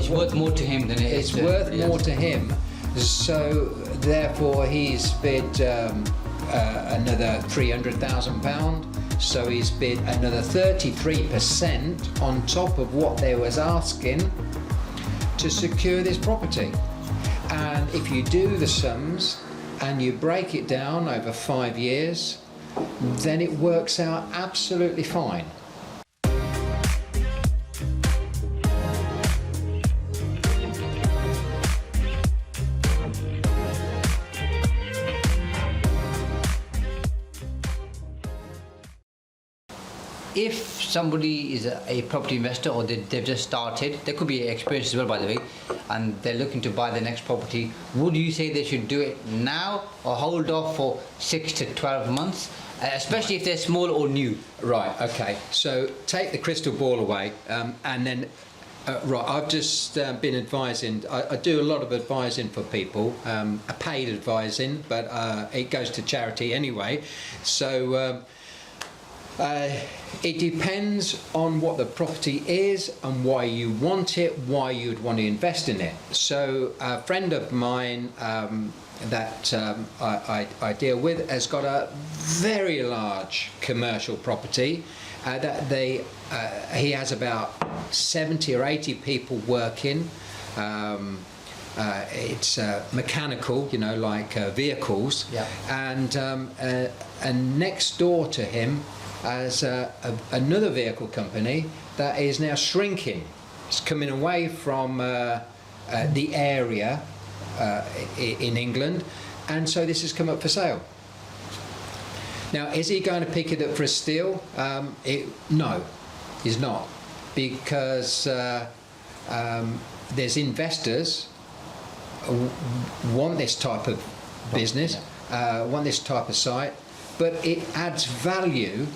It's worth more to him than it is. It's worth more to him. So therefore he's bid another £300,000. So he's bid another 33% on top of what they was asking to secure this property. And if you do the sums and you break it down over 5 years, then it works out absolutely fine. If somebody is a property investor, or they've just started, there could be experience as well, by the way, and they're looking to buy the next property, would you say they should do it now or hold off for 6 to 12 months, especially if they're small or new? Right, okay. So take the crystal ball away, and then, right, I've just been advising. I do a lot of advising for people, a paid advising, but it goes to charity anyway. So it depends on what the property is and why you want it, why you'd want to invest in it. So a friend of mine that I deal with has got a very large commercial property that he has about 70 or 80 people working. It's mechanical, you know, like vehicles. Yeah. And next door to him as another vehicle company that is now shrinking. It's coming away from the area in England, and so this has come up for sale. Now, is he going to pick it up for a steal? No, he's not, because there's investors who want this type of business, want this type of site, but it adds value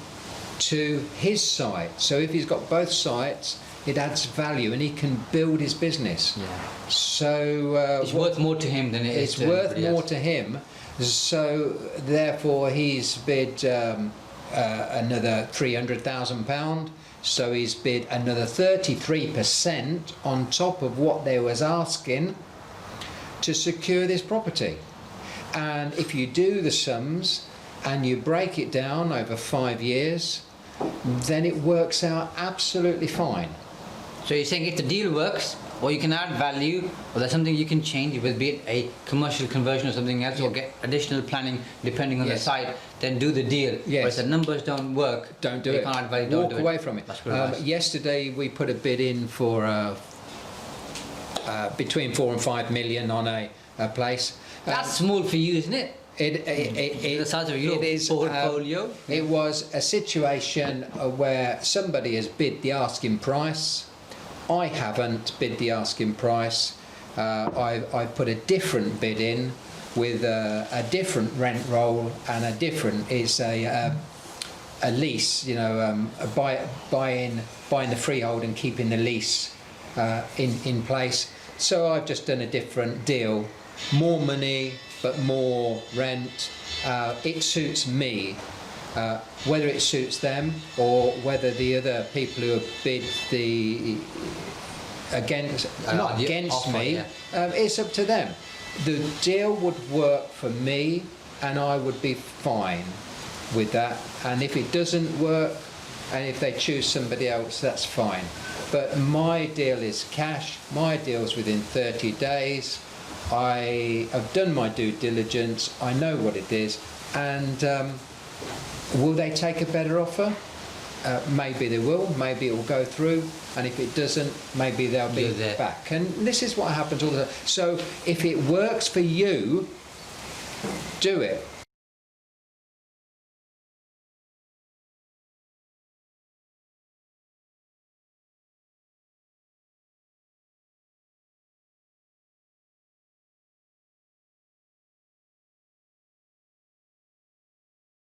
to his site. So if he's got both sites, it adds value and he can build his business. Yeah. So it's worth more to him than it is. It's worth more to him. So therefore he's bid another £300,000. So he's bid another 33% on top of what they was asking to secure this property. And if you do the sums and you break it down over 5 years, then it works out absolutely fine. So you're saying if the deal works, or you can add value, or there's something you can change, whether be it a commercial conversion or something else, or get additional planning depending on the site, then do the deal. Yes. But if the numbers don't work, don't do it. Can't add value, don't do it. Walk away from it. Yesterday we put a bid in for between 4 and 5 million on a place. That's small for you, isn't it? The size of your portfolio. It was a situation where somebody has bid the asking price. I haven't bid the asking price. I put a different bid in with a different rent roll and a different. It's a lease. You know, buying the freehold and keeping the lease in place. So I've just done a different deal. More money, but more rent. It suits me. Whether it suits them or whether the other people who have bid against me, it's up to them. The deal would work for me, and I would be fine with that. And if it doesn't work, and if they choose somebody else, that's fine. But my deal is cash. My deal's within 30 days. I have done my due diligence, I know what it is, and will they take a better offer? Maybe they will, maybe it will go through, and if it doesn't, maybe they'll be back. And this is what happens all the time. So if it works for you, do it.